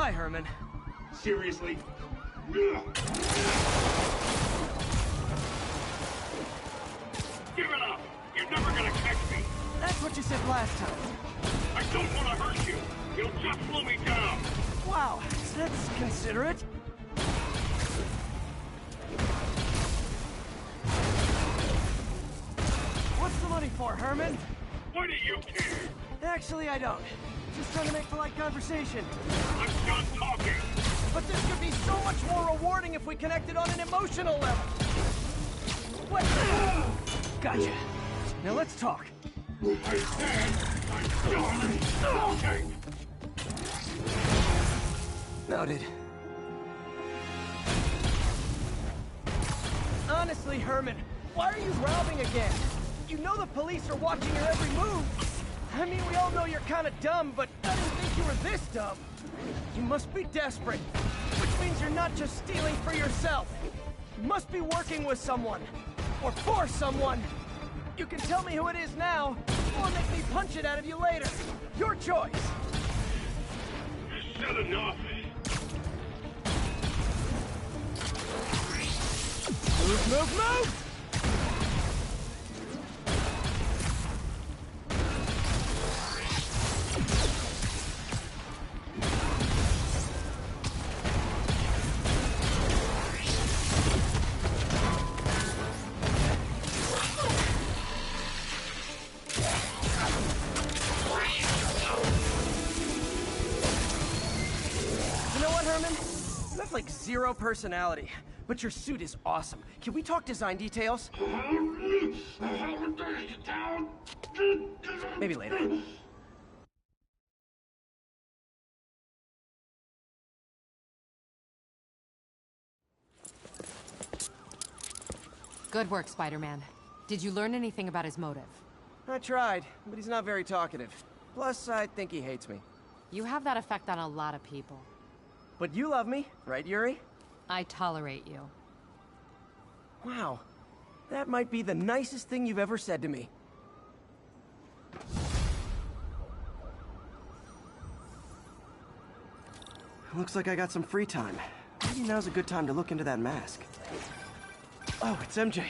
Hi, Herman. Seriously? Give it up! You're never gonna catch me! That's what you said last time. I don't want to hurt you! You'll just slow me down! Wow, that's considerate. What's the money for, Herman? Why do you care? Actually, I don't. Just trying to make polite conversation. I'm done talking! But this could be so much more rewarding if we connected on an emotional level. What? Gotcha. Now let's talk. I said I'm done talking! Noted. Honestly, Herman, why are you robbing again? You know the police are watching your every move. I mean, we all know you're kind of dumb, but I didn't think you were this dumb. You must be desperate, which means you're not just stealing for yourself. You must be working with someone, or for someone. You can tell me who it is now, or make me punch it out of you later. Your choice. You said enough! Move, move, move! You have like zero personality, but your suit is awesome. Can we talk design details? Maybe later. Good work, Spider-Man. Did you learn anything about his motive? I tried, but he's not very talkative. Plus, I think he hates me. You have that effect on a lot of people. But you love me, right, Yuri? I tolerate you. Wow. That might be the nicest thing you've ever said to me. Looks like I got some free time. Maybe now's a good time to look into that mask. Oh, it's MJ.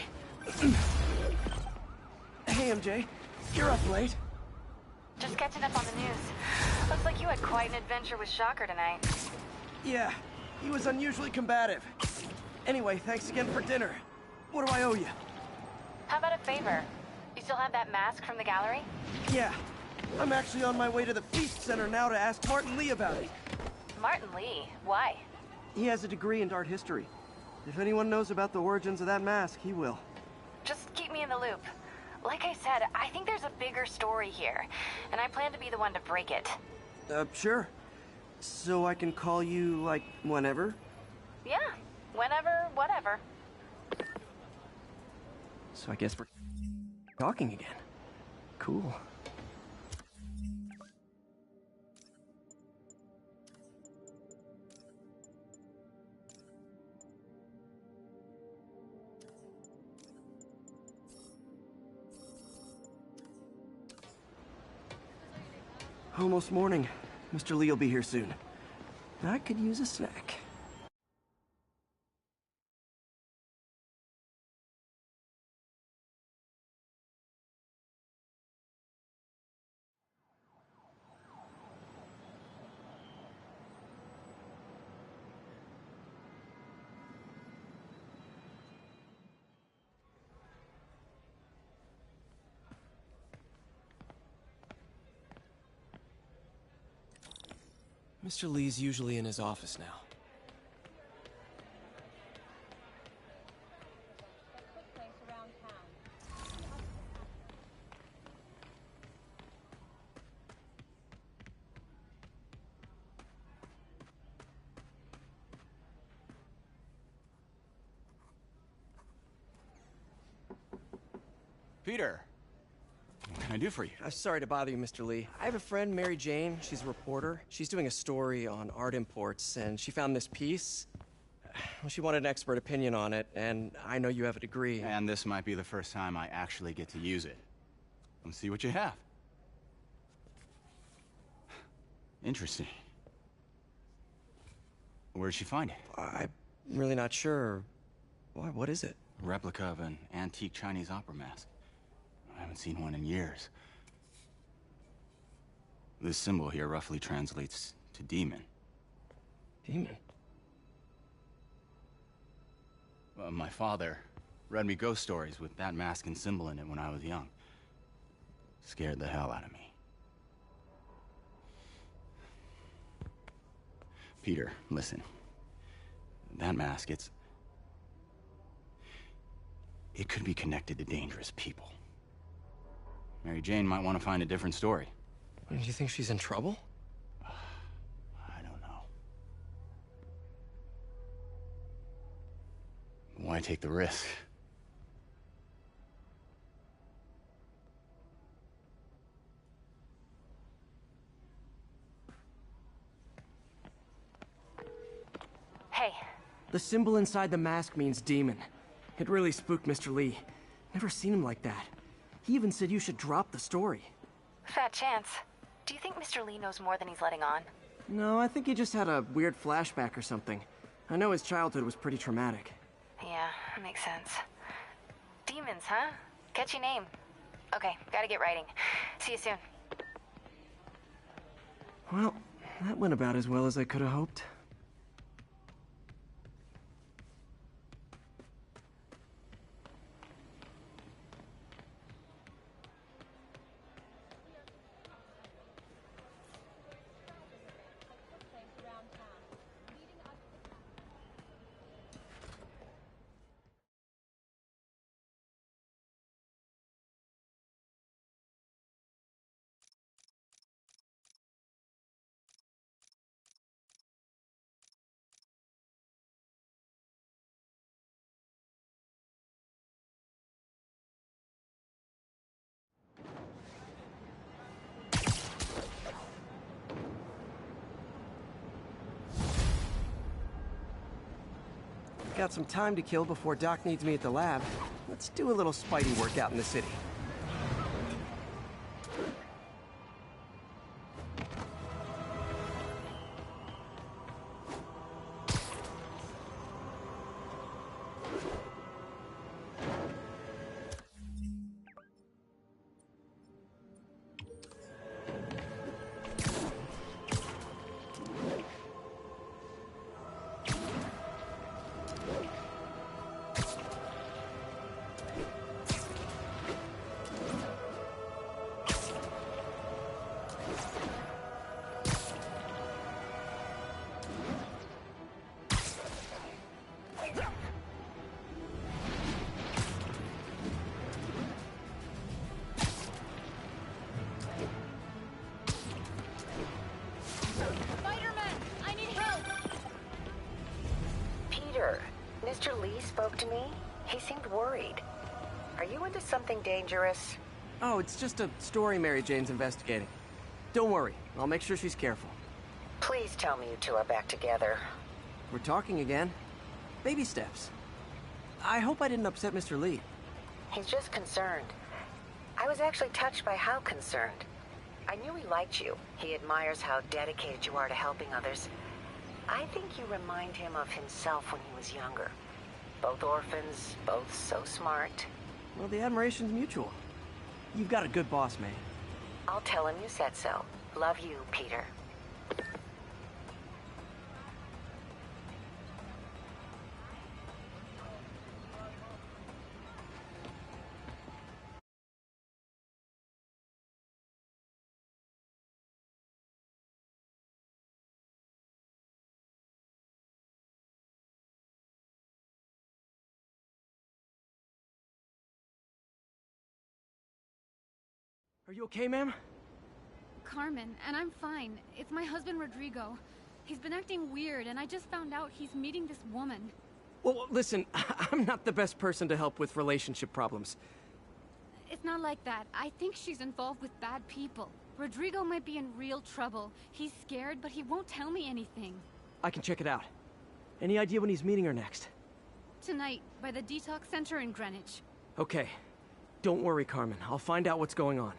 Hey, MJ. You're up late. Just catching up on the news. Looks like you had quite an adventure with Shocker tonight. Yeah, he was unusually combative. Anyway, thanks again for dinner. What do I owe you? How about a favor? You still have that mask from the gallery? Yeah, I'm actually on my way to the Feast Center now to ask Martin Lee about it. Martin Lee? Why? He has a degree in art history. If anyone knows about the origins of that mask, he will. Just keep me in the loop. Like I said, I think there's a bigger story here, and I plan to be the one to break it. Sure. So I can call you, like, whenever? Yeah, whenever, whatever. So I guess we're talking again. Cool. Almost morning. Mr. Lee will be here soon. I could use a snack. Mr. Lee's usually in his office now. Peter, what can I do for you? Sorry to bother you, Mr. Lee. I have a friend, Mary Jane. She's a reporter. She's doing a story on art imports, and she found this piece. Well, she wanted an expert opinion on it, and I know you have a degree. And this might be the first time I actually get to use it. Let's see what you have. Where'd she find it? I'm really not sure. Why, what is it? A replica of an antique Chinese opera mask. I haven't seen one in years. This symbol here roughly translates to demon. Demon? My father read me ghost stories with that mask and symbol in it when I was young. Scared the hell out of me. Peter, listen. That mask, it could be connected to dangerous people. Mary Jane might want to find a different story. Do you think she's in trouble? I don't know. Why take the risk? Hey, The symbol inside the mask means demon. It really spooked Mr. Lee. Never seen him like that. He even said you should drop the story. fat chance. Do you think Mr. Lee knows more than he's letting on? No, I think he just had a weird flashback or something. I know his childhood was pretty traumatic. Yeah, makes sense. Demons, huh? Catchy name. Okay, gotta get writing. See you soon. Well, that went about as well as I could have hoped. Got some time to kill before Doc needs me at the lab. Let's do a little Spidey workout in the city. Spiderman, I need help! Peter, Mr. Lee spoke to me. He seemed worried. Are you into something dangerous? Oh, it's just a story Mary Jane's investigating. Don't worry, I'll make sure she's careful. Please tell me you two are back together. We're talking again. Baby steps. I hope I didn't upset Mr. Lee. He's just concerned. I was actually touched by how concerned. I knew he liked you. He admires how dedicated you are to helping others. I think you remind him of himself when he was younger. Both orphans, both so smart. Well, the admiration's mutual. You've got a good boss, May. I'll tell him you said so. Love you, Peter. Are you okay, ma'am? Carmen, and I'm fine. It's my husband, Rodrigo. He's been acting weird, and I just found out he's meeting this woman. Well, listen, I'm not the best person to help with relationship problems. It's not like that. I think she's involved with bad people. Rodrigo might be in real trouble. He's scared, but he won't tell me anything. I can check it out. Any idea when he's meeting her next? Tonight, by the detox center in Greenwich. Okay. Don't worry, Carmen. I'll find out what's going on.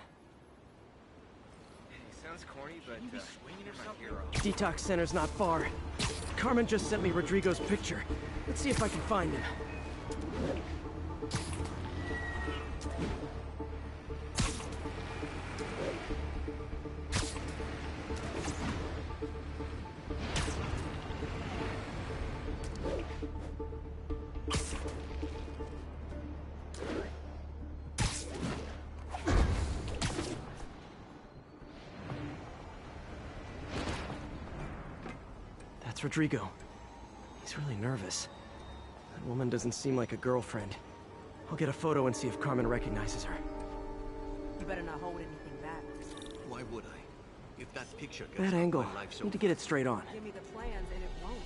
Sounds corny, but swinging or something. Detox center's not far. Carmen just sent me Rodrigo's picture. Let's see if I can find him. That's Rodrigo. He's really nervous. That woman doesn't seem like a girlfriend. I'll get a photo and see if Carmen recognizes her. You better not hold anything back. Why would I? If that picture gets That out, angle. my life's Need to over. get it straight on. Give me the plans and it won't.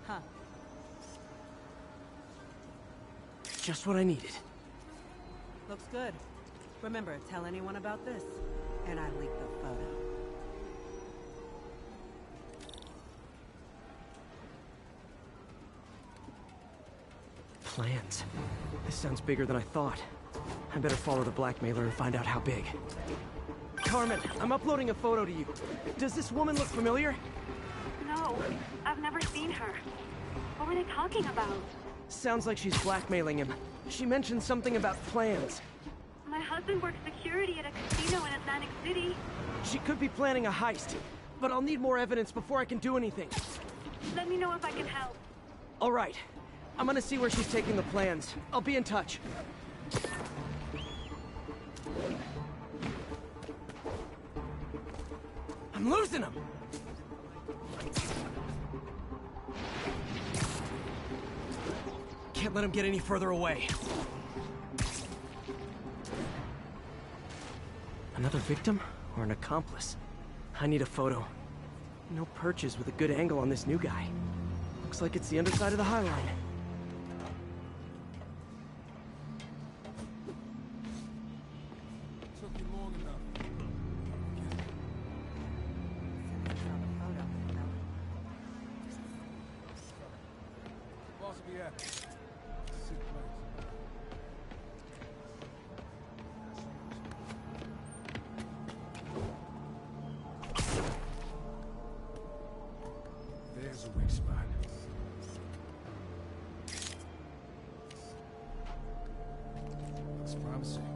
Huh. Just what I needed. Looks good. Remember, tell anyone about this, and I leak the photo. Plans. This sounds bigger than I thought. I better follow the blackmailer and find out how big. Carmen, I'm uploading a photo to you. Does this woman look familiar? No, I've never seen her. What were they talking about? Sounds like she's blackmailing him. She mentioned something about plans. My husband works security at a casino in Atlantic City. She could be planning a heist, but I'll need more evidence before I can do anything. Let me know if I can help. All right. I'm gonna see where she's taking the plans. I'll be in touch. I'm losing him! Can't let him get any further away. Another victim or an accomplice? I need a photo. No perches with a good angle on this new guy. Looks like it's the underside of the High Line. Took you long enough. Boss will be happy. Sick place. There's a weak spot. Looks promising.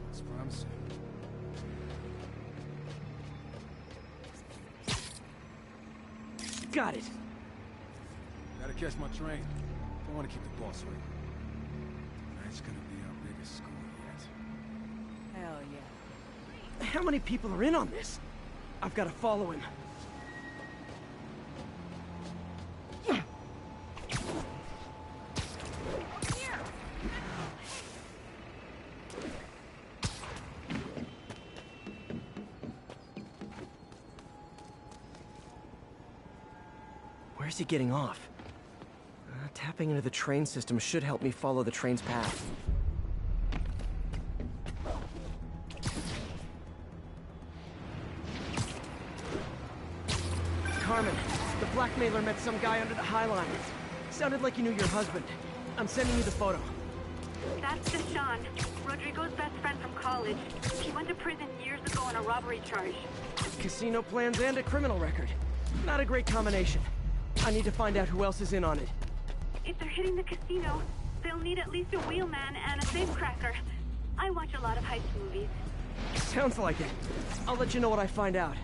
Looks promising. Got it. Gotta catch my train. Don't want to keep the boss waiting. Tonight's gonna be our biggest score yet. Hell yeah. How many people are in on this? I've got to follow him. Where's he getting off? Tapping into the train system should help me follow the train's path. Carmen, the blackmailer met some guy under the High Line. Sounded like he knew your husband. I'm sending you the photo. That's Deshaun, Rodrigo's best friend from college. He went to prison years ago on a robbery charge. Casino plans and a criminal record. Not a great combination. I need to find out who else is in on it. If they're hitting the casino, they'll need at least a wheelman and a safecracker. I watch a lot of heist movies. Sounds like it. I'll let you know what I find out.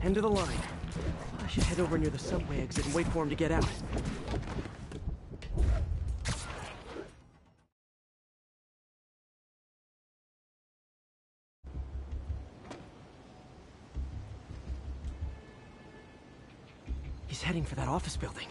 End of the line. I should head over near the subway exit and wait for him to get out. He's heading for that office building.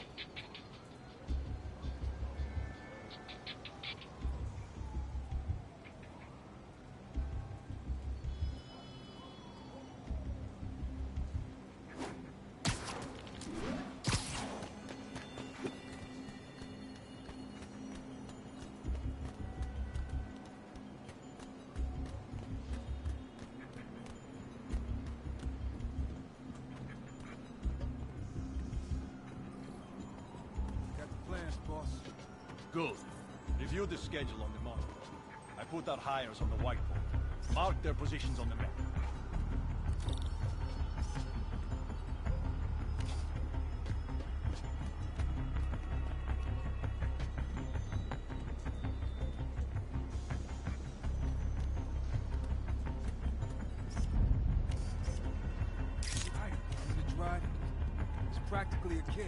Boss. Good. Review the schedule on the monitor. I put our hires on the whiteboard. Mark their positions on the map. Right, the drive. He's practically a kid.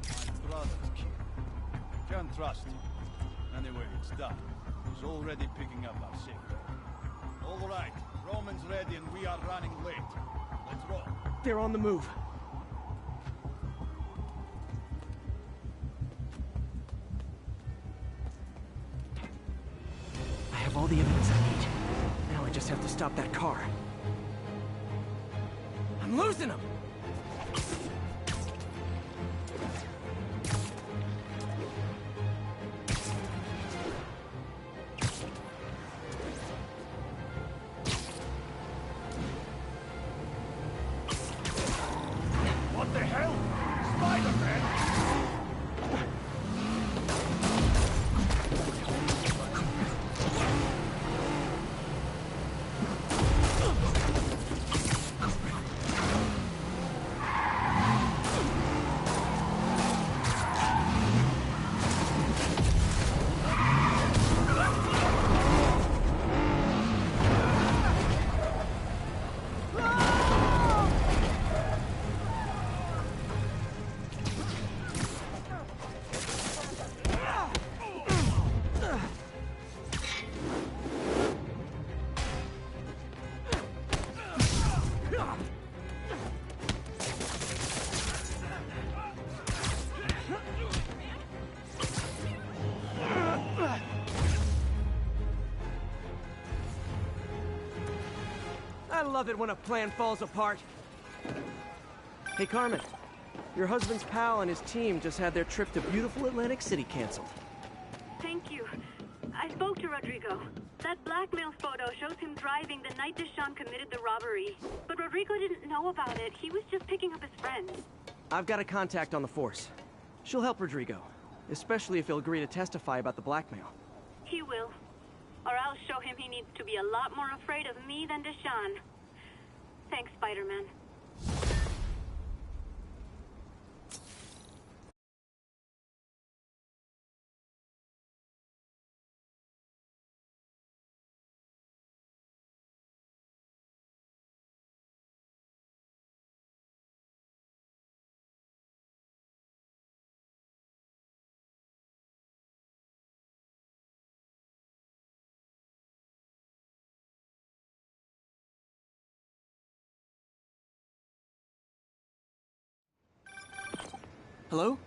My brother's kid. Can't trust him. Anyway, it's done. He's already picking up our signal. All right, Roman's ready and we are running late. Let's roll. They're on the move. I have all the evidence I need. Now I just have to stop that car. I'm losing him! What the hell? Spiderman! I love it when a plan falls apart. Hey, Carmen. Your husband's pal and his team just had their trip to beautiful Atlantic City canceled. Thank you. I spoke to Rodrigo. That blackmail photo shows him driving the night Deshawn committed the robbery. But Rodrigo didn't know about it. He was just picking up his friends. I've got a contact on the force. She'll help Rodrigo, especially if he'll agree to testify about the blackmail. He will. Or I'll show him he needs to be a lot more afraid of me than Deshawn. Thanks, Spiderman. Hello?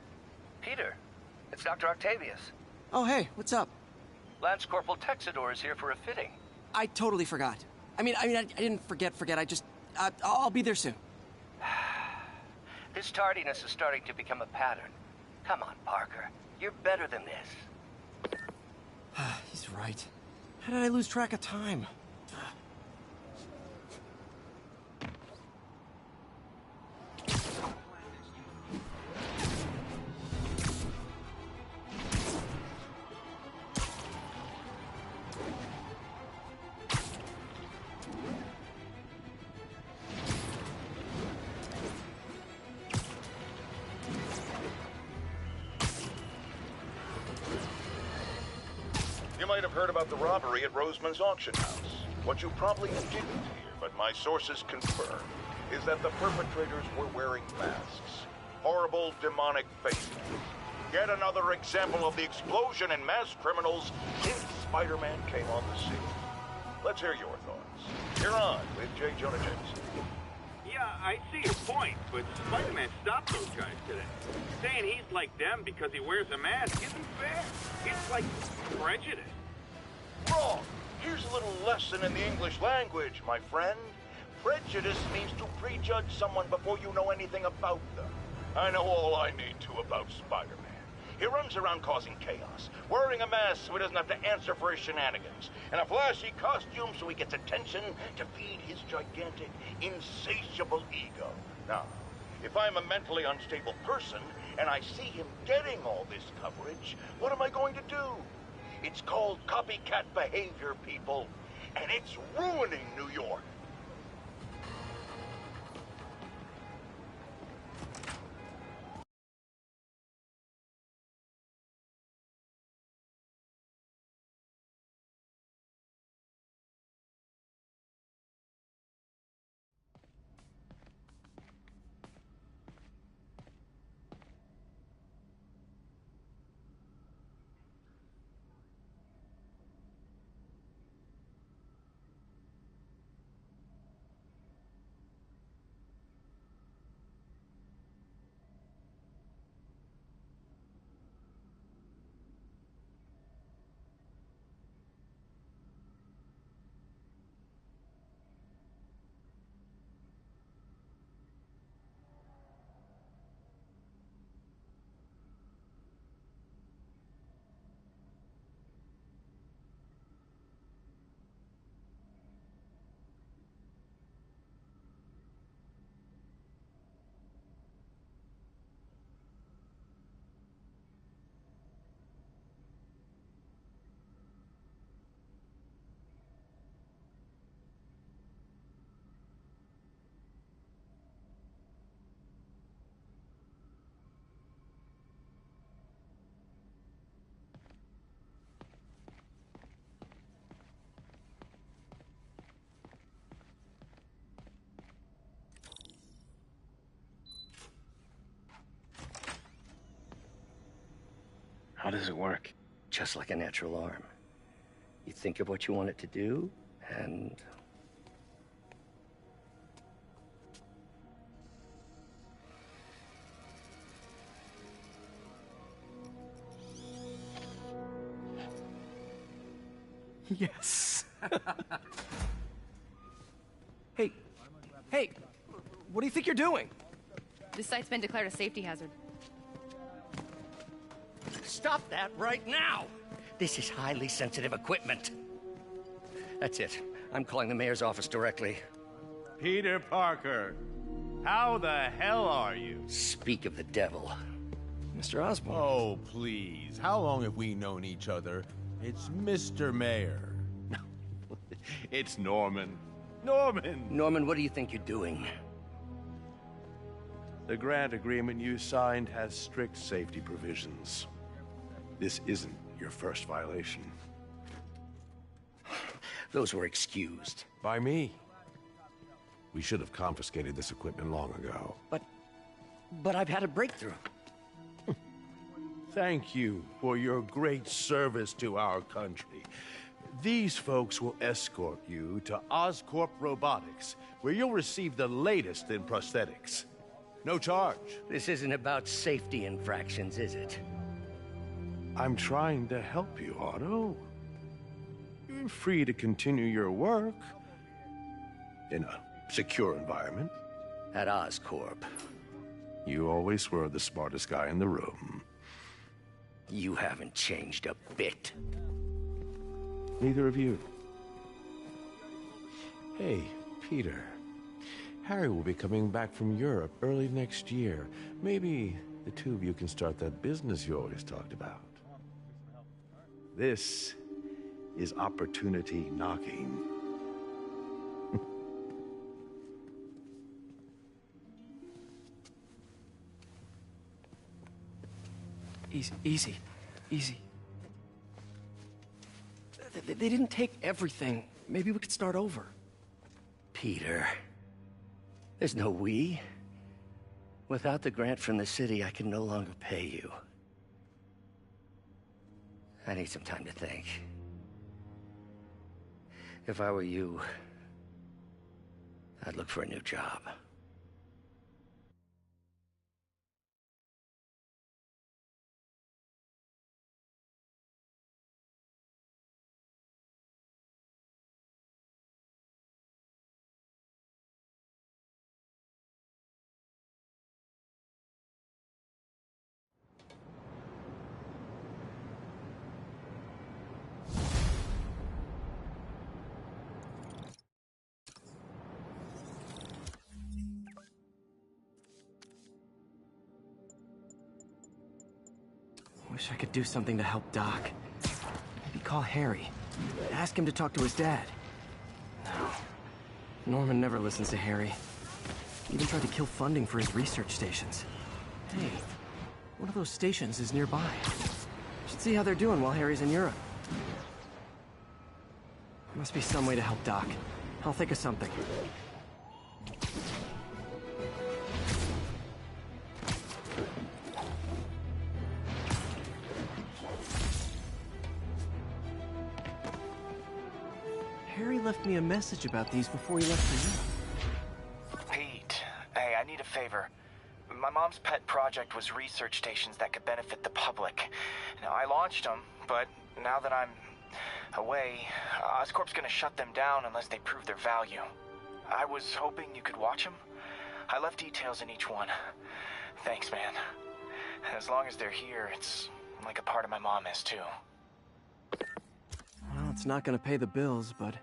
Peter, it's Dr. Octavius. Oh, hey, what's up? Lance Corporal Texador is here for a fitting. I totally forgot. I didn't forget. I'll be there soon. This tardiness is starting to become a pattern. Come on, Parker. You're better than this. He's right. How did I lose track of time? You might have heard about the robbery at Roseman's auction house. What you probably didn't hear, but my sources confirm. is that the perpetrators were wearing masks. Horrible, demonic faces. Yet another example of the explosion in mass criminals since Spider-Man came on the scene. Let's hear your thoughts. You're on with J. Jonah Jameson. Yeah, I see your point, but Spider-Man stopped those guys today. Saying he's like them because he wears a mask isn't fair. It's like prejudice. Wrong. Here's a little lesson in the English language, my friend. Prejudice means to prejudge someone before you know anything about them. I know all I need to about Spider-Man. He runs around causing chaos, wearing a mask so he doesn't have to answer for his shenanigans, and a flashy costume so he gets attention to feed his gigantic, insatiable ego. Now, if I'm a mentally unstable person and I see him getting all this coverage, what am I going to do? It's called copycat behavior, people, and it's ruining New York. How does it work? Just like a natural arm. You think of what you want it to do, and... Yes. Hey, what do you think you're doing? This site's been declared a safety hazard. Stop that right now! This is highly sensitive equipment. That's it. I'm calling the mayor's office directly. Peter Parker, how the hell are you? Speak of the devil. Mr. Osborn. Oh, please. How long have we known each other? It's Mr. Mayor. It's Norman. Norman! Norman, what do you think you're doing? The grant agreement you signed has strict safety provisions. This isn't your first violation. Those were excused. By me. We should have confiscated this equipment long ago. But I've had a breakthrough. Thank you for your great service to our country. These folks will escort you to Oscorp Robotics, where you'll receive the latest in prosthetics. No charge. This isn't about safety infractions, is it? I'm trying to help you, Otto. You're free to continue your work in a secure environment. At Oscorp. You always were the smartest guy in the room. You haven't changed a bit. Neither of you. Hey, Peter. Harry will be coming back from Europe early next year. Maybe the two of you can start that business you always talked about. This is opportunity knocking. Easy. They didn't take everything. Maybe we could start over. Peter, There's no we. Without the grant from the city, I can no longer pay you. I need some time to think. If I were you, I'd look for a new job. Wish I could do something to help Doc. Maybe call Harry. Ask him to talk to his dad. No. Norman never listens to Harry. He even tried to kill funding for his research stations. Hey, one of those stations is nearby. Should see how they're doing while Harry's in Europe. Must be some way to help Doc. I'll think of something. Harry left me a message about these before he left for you. Pete, hey, I need a favor. My mom's pet project was research stations that could benefit the public. Now, I launched them, but now that I'm away, Oscorp's gonna shut them down unless they prove their value. I was hoping you could watch them. I left details in each one. Thanks, man. As long as they're here, it's like a part of my mom is, too. Well, it's not gonna pay the bills, but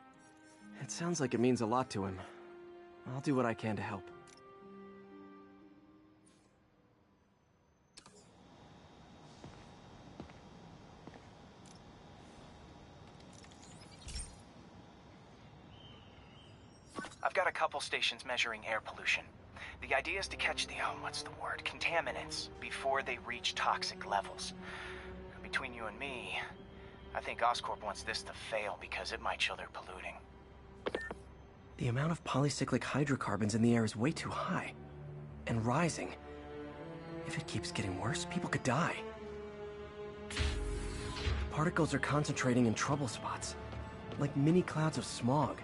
it sounds like it means a lot to him. I'll do what I can to help. I've got a couple stations measuring air pollution. The idea is to catch the, contaminants before they reach toxic levels. Between you and me, I think Oscorp wants this to fail because it might show they're polluting. The amount of polycyclic hydrocarbons in the air is way too high. And rising. If it keeps getting worse, people could die. Particles are concentrating in trouble spots. Like mini clouds of smog.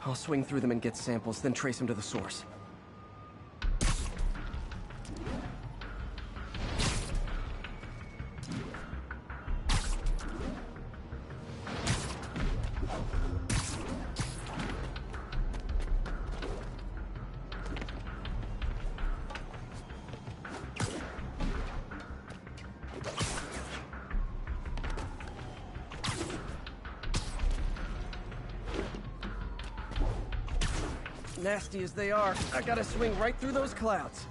I'll swing through them and get samples, then trace them to the source. Nasty as they are, I gotta swing right through those clouds.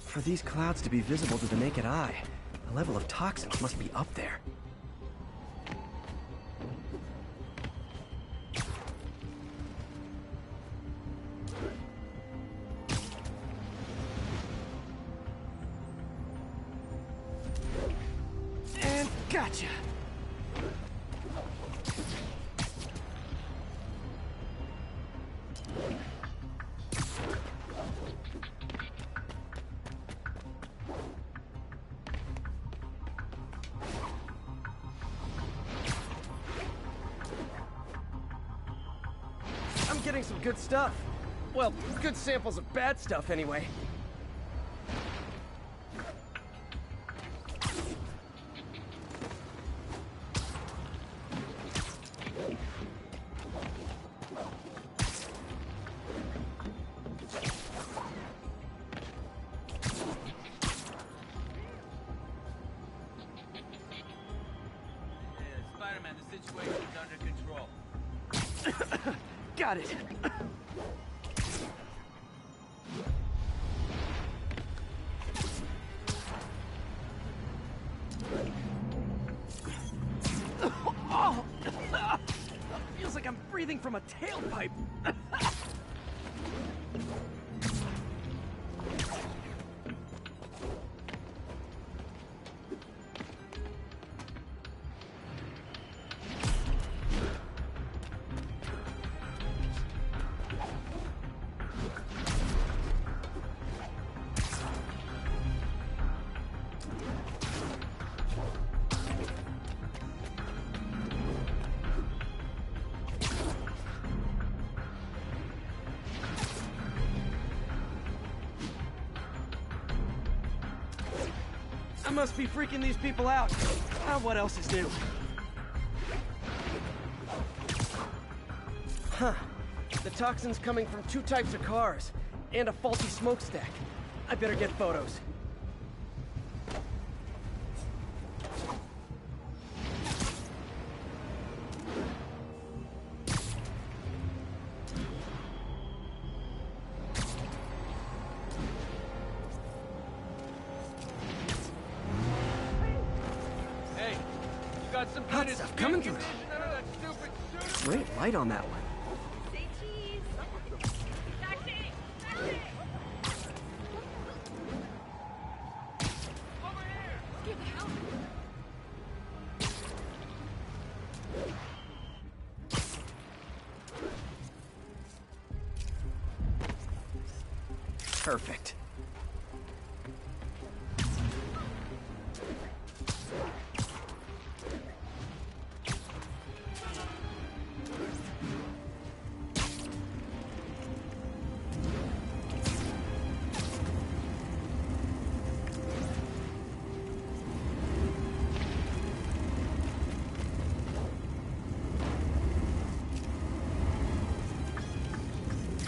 For these clouds to be visible to the naked eye, the level of toxins must be up there. Gotcha! I'm getting some good stuff. Well, good samples of bad stuff anyway. Spider-Man, the situation is under control. Got it. Oh! Feels like I'm breathing from a tailpipe. I must be freaking these people out. What else is new? Huh. The toxin's coming from 2 types of cars, and a faulty smokestack. I better get photos. Hey, you got some Hot good stuff coming through. none of that stupid Great light on that one. Perfect.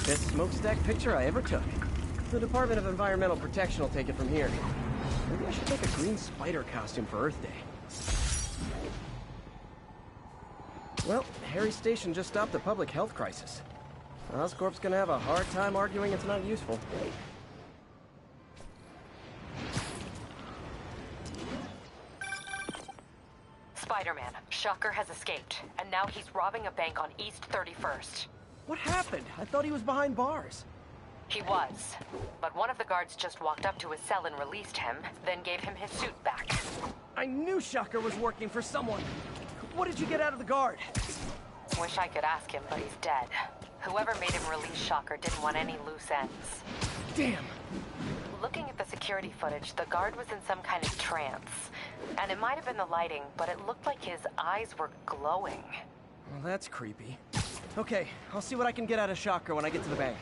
Best smokestack picture I ever took. The Department of Environmental Protection will take it from here. Maybe I should make a green spider costume for Earth Day. Well, Harry's station just stopped a public health crisis. Oscorp's gonna have a hard time arguing it's not useful. Spider-Man, Shocker has escaped, and now he's robbing a bank on East 31st. What happened? I thought he was behind bars. He was, but one of the guards just walked up to his cell and released him, then gave him his suit back. I knew Shocker was working for someone. What did you get out of the guard? Wish I could ask him, but he's dead. Whoever made him release Shocker didn't want any loose ends. Damn. Looking at the security footage, the guard was in some kind of trance. And it might have been the lighting, but it looked like his eyes were glowing. Well, that's creepy. Okay, I'll see what I can get out of Shocker when I get to the bank.